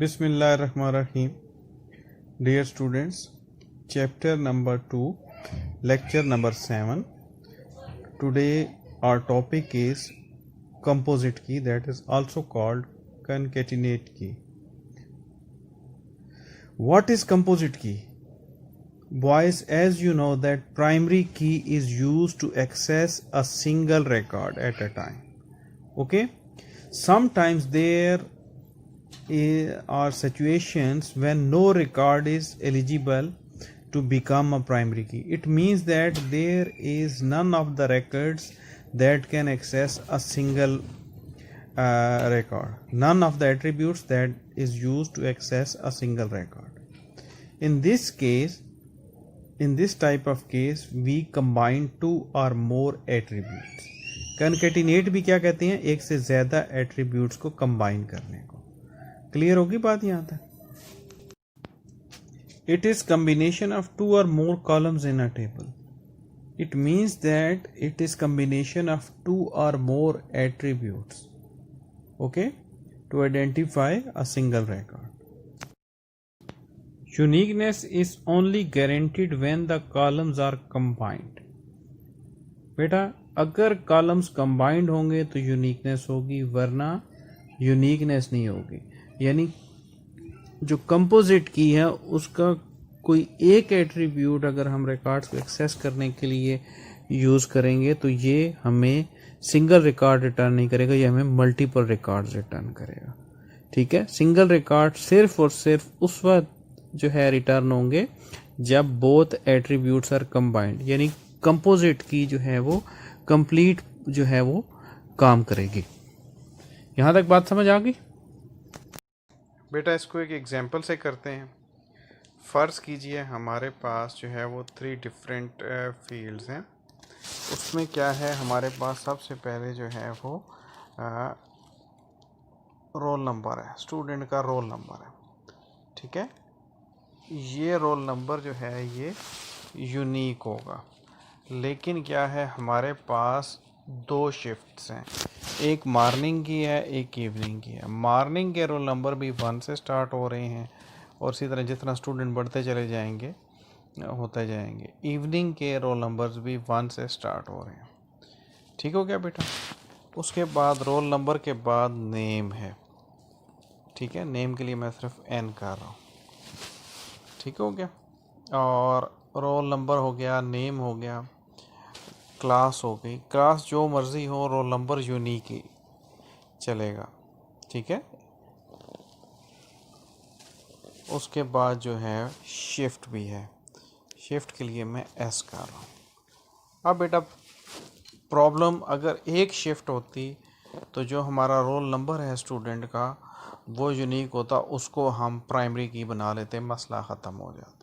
Bismillahirrahmanirrahim. Dear students, chapter number 2, lecture number 7. Today our topic is composite key, that is also called concatenate key. What is composite key? Boys, as you know that primary key is used to access a single record at a time. Okay? Sometimes there are situations when no record is eligible to become a primary key. It means that there is none of the records that can access a single record, none of the attributes that is used to access a single record. In this case, in this type of case, we combine two or more attributes. Concatenate भी क्या कहते हैं? एक से ज़्यादा attributes को combine करने को. क्लियर होगी बात यहाँ तक? It is combination of two or more columns in a table. It means that it is combination of two or more attributes, okay, to identify a single record. Uniqueness is only guaranteed when the columns are combined. बेटा अगर columns combined होंगे तो uniqueness होगी, वरना uniqueness नहीं होगी. यानी जो कंपोजिट की है उसका कोई एक एट्रीब्यूट अगर हम रिकॉर्ड्स को एक्सेस करने के लिए यूज़ करेंगे तो ये हमें सिंगल रिकॉर्ड रिटर्न नहीं करेगा, ये हमें मल्टीपल रिकॉर्ड्स रिटर्न करेगा. ठीक है, सिंगल रिकॉर्ड सिर्फ और सिर्फ उस वक्त जो है रिटर्न होंगे जब बोथ एट्रीब्यूट्स आर कंबाइंड, यानी कंपोजिट की जो है वो कंप्लीट जो है वो काम करेगी. यहाँ तक बात समझ आ गई? बेटा इसको एक एग्जांपल से करते हैं. फ़र्ज़ कीजिए हमारे पास जो है वो 3 डिफरेंट फील्ड्स हैं. उसमें क्या है, हमारे पास सबसे पहले जो है वो रोल नंबर है, स्टूडेंट का रोल नंबर है. ठीक है, ये रोल नंबर जो है ये यूनिक होगा. लेकिन क्या है, हमारे पास 2 शिफ्ट्स हैं, एक मॉर्निंग की है, एक इवनिंग की है. मॉर्निंग के रोल नंबर भी 1 से स्टार्ट हो रहे हैं और इसी तरह जितना स्टूडेंट बढ़ते चले जाएंगे होते जाएंगे. इवनिंग के रोल नंबर्स भी 1 से स्टार्ट हो रहे हैं. ठीक हो गया बेटा? उसके बाद रोल नंबर के बाद नेम है. ठीक है, नेम के लिए मैं सिर्फ एन कर रहा हूँ. ठीक हो गया? और रोल नंबर हो गया, नेम हो गया, क्लास हो गई. क्लास जो मर्ज़ी हो, रोल नंबर यूनिक ही चलेगा. ठीक है, उसके बाद जो है शिफ्ट भी है. शिफ्ट के लिए मैं एस कर रहा हूँ. अब बेटा प्रॉब्लम, अगर एक शिफ्ट होती तो जो हमारा रोल नंबर है स्टूडेंट का वो यूनिक होता, उसको हम प्राइमरी की बना लेते, मसला ख़त्म हो जाता.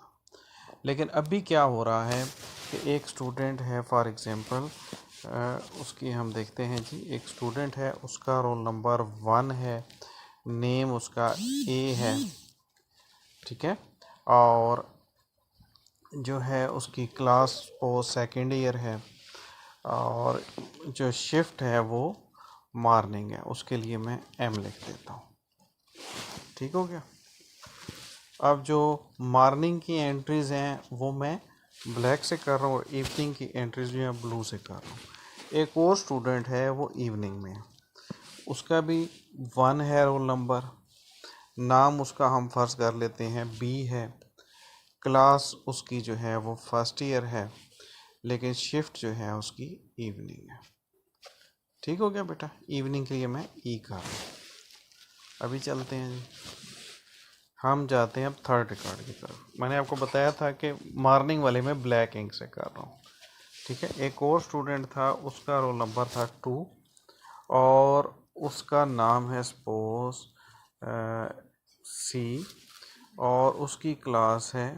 लेकिन अभी क्या हो रहा है कि एक स्टूडेंट है, फॉर एग्ज़ाम्पल उसकी हम देखते हैं जी. एक स्टूडेंट है, उसका रोल नंबर 1 है, नेम उसका ए है. ठीक है, और जो है उसकी क्लास वो सेकेंड ईयर है और जो शिफ्ट है वो मॉर्निंग है. उसके लिए मैं एम लिख देता हूँ. ठीक हो गया? अब जो मॉर्निंग की एंट्रीज़ हैं वो मैं ब्लैक से कर रहा हूँ और इवनिंग की एंट्रीज़ जो हैं ब्लू से कर रहा हूँ. एक और स्टूडेंट है, वो इवनिंग में है, उसका भी 1 है रोल नंबर. नाम उसका हम फ़र्ज़ कर लेते हैं बी है. क्लास उसकी जो है वो फर्स्ट ईयर है, लेकिन शिफ्ट जो है उसकी इवनिंग है. ठीक हो गया बेटा? इवनिंग के लिए मैं ई कर रहा हूँ. अभी चलते हैं जी, हम जाते हैं अब थर्ड रिकॉर्ड की तरफ. मैंने आपको बताया था कि मॉर्निंग वाले में ब्लैक इंक से कर रहा हूँ. ठीक है, एक और स्टूडेंट था, उसका रोल नंबर था 2 और उसका नाम है सपोज सी और उसकी क्लास है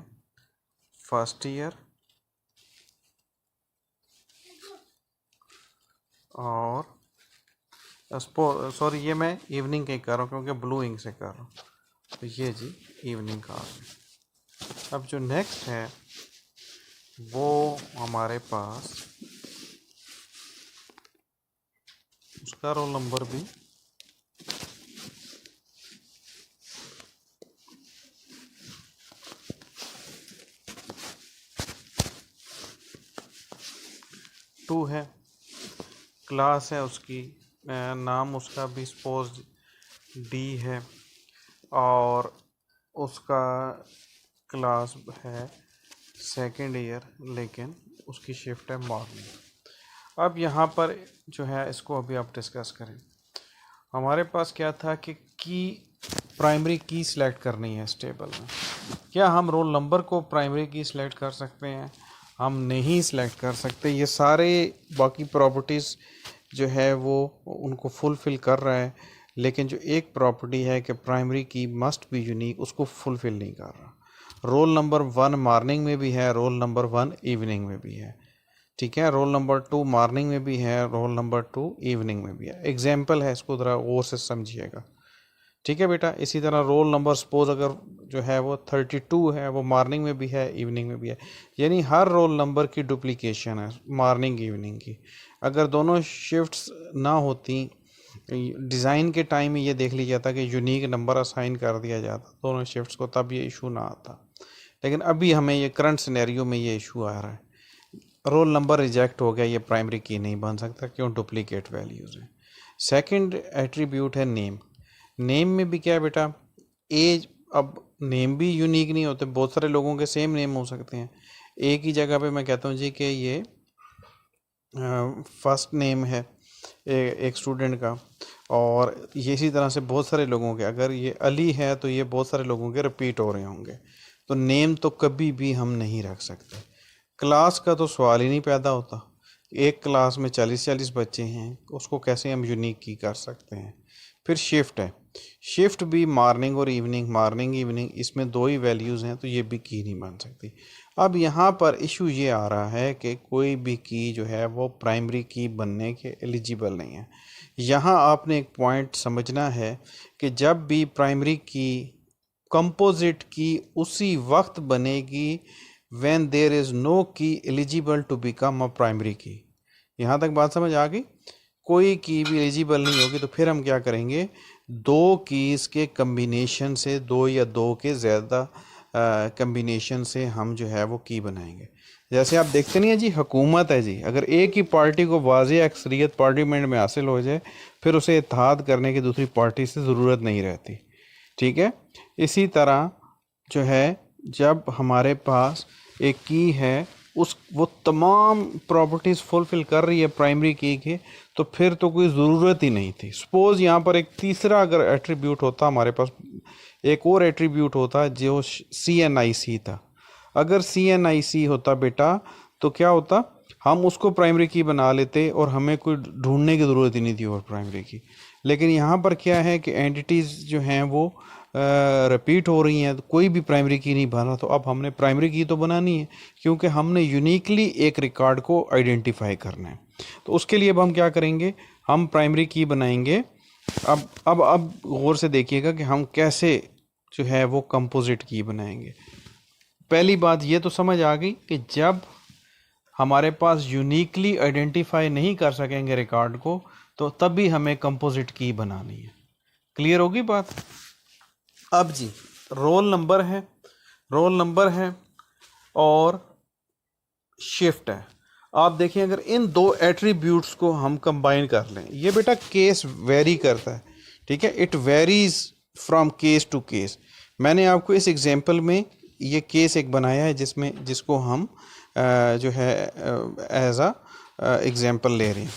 फर्स्ट ईयर और सॉरी ये मैं इवनिंग के कर रहा हूँ क्योंकि ब्लू इंक से कर रहा हूँ. तो ये जी इवनिंग का आ गया. अब जो नेक्स्ट है वो हमारे पास उसका रोल नंबर भी 32 है, क्लास है उसकी, नाम उसका भी सपोज डी है, और उसका क्लास है सेकेंड ईयर, लेकिन उसकी शिफ्ट है मॉर्निंग। अब यहाँ पर जो है इसको अभी आप डिस्कस करें। हमारे पास क्या था कि प्राइमरी की सिलेक्ट करनी है इस टेबल में। क्या हम रोल नंबर को प्राइमरी की सिलेक्ट कर सकते हैं? हम नहीं सिलेक्ट कर सकते। ये सारे बाकी प्रॉपर्टीज़ जो है वो उनको फुलफ़िल कर रहा है, लेकिन जो एक प्रॉपर्टी है कि प्राइमरी की मस्ट बी यूनिक, उसको फुलफ़िल नहीं कर रहा। रोल नंबर 1 मॉर्निंग में भी है, रोल नंबर 1 इवनिंग में भी है, ठीक है। रोल नंबर 2 मॉर्निंग में भी है, रोल नंबर 2 इवनिंग में भी है। एग्जाम्पल है, इसको ज़रा और से समझिएगा, ठीक है बेटा। इसी तरह रोल नंबर सपोज अगर जो है वो 32 है, वो मॉर्निंग में भी है, इवनिंग में भी है, यानी हर रोल नंबर की डुप्लीकेशन है मॉर्निंग इवनिंग की। अगर दोनों शिफ्ट्स ना होती, डिज़ाइन के टाइम में ये देख लिया जाता कि यूनिक नंबर असाइन कर दिया जाता दोनों शिफ्ट्स को, तब ये इशू ना आता। लेकिन अभी हमें ये करंट सिनेरियो में ये इशू आ रहा है, रोल नंबर रिजेक्ट हो गया, ये प्राइमरी की नहीं बन सकता, क्यों? डुप्लीकेट वैल्यूज़ हैं। सेकंड एट्रीब्यूट है नेम। नेम में भी क्या है बेटा, एज, अब नेम भी यूनिक नहीं होते, बहुत सारे लोगों के सेम नेम हो सकते हैं। एक ही जगह पे मैं कहता हूँ जी कि ये फर्स्ट नेम है एक स्टूडेंट का, और ये इसी तरह से बहुत सारे लोगों के, अगर ये अली है तो ये बहुत सारे लोगों के रिपीट हो रहे होंगे, तो नेम तो कभी भी हम नहीं रख सकते। क्लास का तो सवाल ही नहीं पैदा होता, एक क्लास में 40-40 बच्चे हैं, उसको कैसे हम यूनिक की कर सकते हैं। फिर शिफ्ट है, शिफ्ट भी मॉर्निंग और इवनिंग, मॉर्निंग इवनिंग, इसमें दो ही वैल्यूज़ हैं, तो ये भी की नहीं बन सकती। अब यहाँ पर इशू ये आ रहा है कि कोई भी की जो है वो प्राइमरी की बनने के एलिजिबल नहीं है। यहाँ आपने एक पॉइंट समझना है कि जब भी प्राइमरी की कंपोजिट की उसी वक्त बनेगी when there is no key eligible to become a primary key. यहाँ तक बात समझ आ गई? कोई की भी एलिजिबल नहीं होगी तो फिर हम क्या करेंगे, दो कीज़ के कम्बिनेशन से, दो या दो के ज़्यादा कम्बिनेशन से हम जो है वो की बनाएंगे। जैसे आप देखते नहीं है जी, हुकूमत है जी, अगर एक ही पार्टी को वाज़ेह अक्सरियत पार्लियामेंट में हासिल हो जाए, फिर उसे इत्तेहाद करने की दूसरी पार्टी से ज़रूरत नहीं रहती, ठीक है। इसी तरह जो है जब हमारे पास एक की है, वो तमाम प्रॉपर्टीज़ फुलफ़िल कर रही है प्राइमरी की के, तो फिर तो कोई ज़रूरत ही नहीं थी। सपोज़ यहाँ पर एक तीसरा अगर एट्रीब्यूट होता, हमारे पास एक और एट्रीब्यूट होता जो CNIC था। अगर CNIC होता बेटा तो क्या होता, हम उसको प्राइमरी की बना लेते और हमें कोई ढूंढने की ज़रूरत ही नहीं थी और प्राइमरी की। लेकिन यहाँ पर क्या है कि एंटिटीज़ जो हैं वो रिपीट हो रही हैं, तो कोई भी प्राइमरी की नहीं बना, तो अब हमने प्राइमरी की तो बनानी है, क्योंकि हमने यूनिकली एक रिकॉर्ड को आइडेंटिफाई करना है। तो उसके लिए अब हम क्या करेंगे, हम प्राइमरी की बनाएंगे। अब गौर से देखिएगा कि हम कैसे जो है वो कंपोजिट की बनाएंगे। पहली बात ये तो समझ आ गई कि जब हमारे पास यूनिकली आइडेंटिफाई नहीं कर सकेंगे रिकॉर्ड को, तो तभी हमें कंपोजिट की बनानी है। क्लियर होगी बात? अब जी रोल नंबर है और शिफ्ट है। आप देखिए, अगर इन दो एट्रीब्यूट्स को हम कंबाइन कर लें, ये बेटा केस वेरी करता है, ठीक है, it varies from case to case. मैंने आपको इस एग्जांपल में ये केस एक बनाया है जिसको हम जो है एज अ एग्जांपल ले रहे हैं।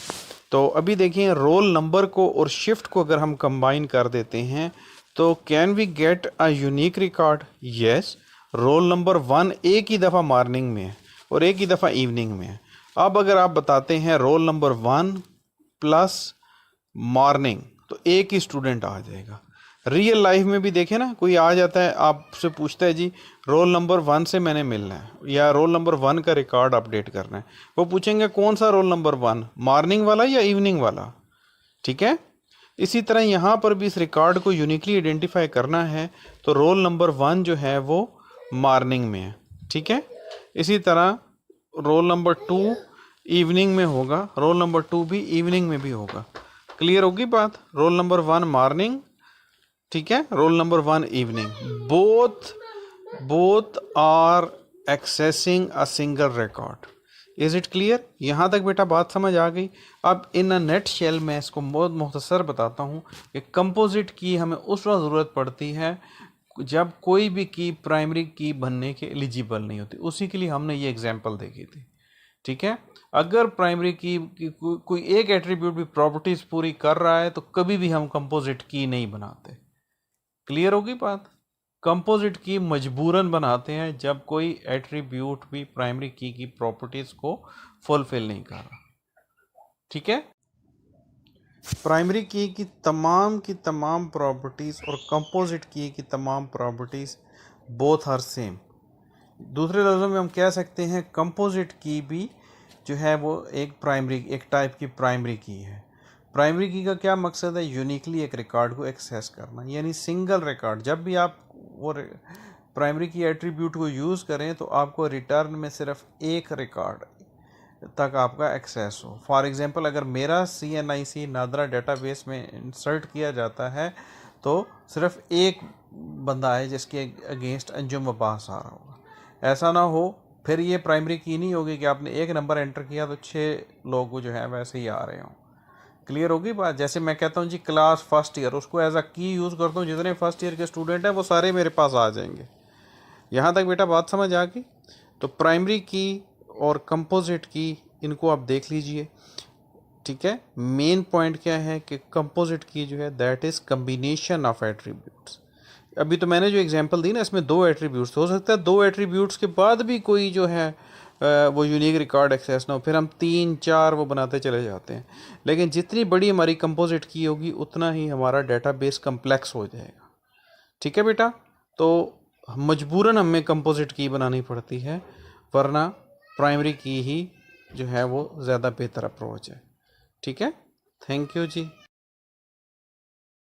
तो अभी देखिए, रोल नंबर को और शिफ्ट को अगर हम कंबाइन कर देते हैं तो can we get a unique record? Yes. Roll number 1 एक ही दफ़ा मॉर्निंग में है और एक ही दफ़ा इवनिंग में है। अब अगर आप बताते हैं रोल नंबर 1 प्लस मॉर्निंग, तो एक ही स्टूडेंट आ जाएगा। रियल लाइफ में भी देखें ना, कोई आ जाता है आपसे पूछता है जी रोल नंबर 1 से मैंने मिलना है या रोल नंबर 1 का रिकॉर्ड अपडेट करना है, वो पूछेंगे कौन सा रोल नंबर 1, मॉर्निंग वाला या इवनिंग वाला, ठीक है। इसी तरह यहाँ पर भी इस रिकॉर्ड को यूनिकली आइडेंटिफाई करना है, तो रोल नंबर 1 जो है वो मॉर्निंग में है, ठीक है। इसी तरह रोल नंबर 2 इवनिंग में होगा, रोल नंबर 2 भी इवनिंग में भी होगा। क्लियर होगी बात? रोल नंबर 1 मॉर्निंग, ठीक है, roll number 1 evening, both are accessing a single record. Is it clear? यहाँ तक बेटा बात समझ आ गई। अब इन अ नेट शेल मैं इसको बहुत मुख्तसर बताता हूँ कि कंपोजिट की हमें उस वक्त ज़रूरत पड़ती है जब कोई भी की प्राइमरी की बनने के एलिजिबल नहीं होती। उसी के लिए हमने ये एग्जांपल देखी थी। ठीक है, अगर प्राइमरी की कोई एक एट्रीब्यूट भी प्रॉपर्टीज पूरी कर रहा है तो कभी भी हम कंपोजिट की नहीं बनाते। क्लियर होगी बात? कंपोजिट की मजबूरन बनाते हैं जब कोई एट्रीब्यूट भी प्राइमरी की प्रॉपर्टीज को फुलफिल नहीं कर रहा। ठीक है, प्राइमरी की तमाम प्रॉपर्टीज और कंपोजिट की तमाम प्रॉपर्टीज बोथ आर सेम। दूसरे लफ्ज़ों में हम कह सकते हैं कंपोजिट की भी जो है वो एक टाइप की प्राइमरी की है। प्राइमरी की का क्या मकसद है? यूनिकली एक रिकॉर्ड को एक्सेस करना, यानी सिंगल रिकॉर्ड। जब भी आप वो प्राइमरी की एट्रीब्यूट को यूज़ करें तो आपको रिटर्न में सिर्फ एक रिकॉर्ड तक आपका एक्सेस हो। फॉर एग्जांपल, अगर मेरा CNIC नादरा डेटाबेस में इंसर्ट किया जाता है तो सिर्फ एक बंदा है जिसके अगेंस्ट अंजुम अब्बास आ रहा होगा। ऐसा ना हो फिर ये प्राइमरी की नहीं होगी कि आपने एक नंबर एंटर किया तो 6 लोग जो है वैसे ही आ रहे हों। क्लियर होगी बात? जैसे मैं कहता हूँ जी क्लास फर्स्ट ईयर, उसको एज अ की यूज़ करता हूँ, जितने फर्स्ट ईयर के स्टूडेंट हैं वो सारे मेरे पास आ जाएंगे। यहाँ तक बेटा बात समझ आ गई? तो प्राइमरी की और कंपोजिट की इनको आप देख लीजिए। ठीक है, मेन पॉइंट क्या है कि कंपोजिट की जो है that is combination of attributes. अभी तो मैंने जो एग्जांपल दी ना, इसमें 2 एट्रीब्यूट्स, हो सकता है 2 एट्रीब्यूट्स के बाद भी कोई जो है वो यूनिक रिकॉर्ड एक्सेस ना हो, फिर हम 3-4 वो बनाते चले जाते हैं। लेकिन जितनी बड़ी हमारी कंपोजिट की होगी उतना ही हमारा डेटाबेस कम्प्लेक्स हो जाएगा। ठीक है बेटा, तो मजबूरन हमें कंपोजिट की बनानी पड़ती है, वरना प्राइमरी की ही जो है वो ज़्यादा बेहतर अप्रोच है। ठीक है, थैंक यू जी।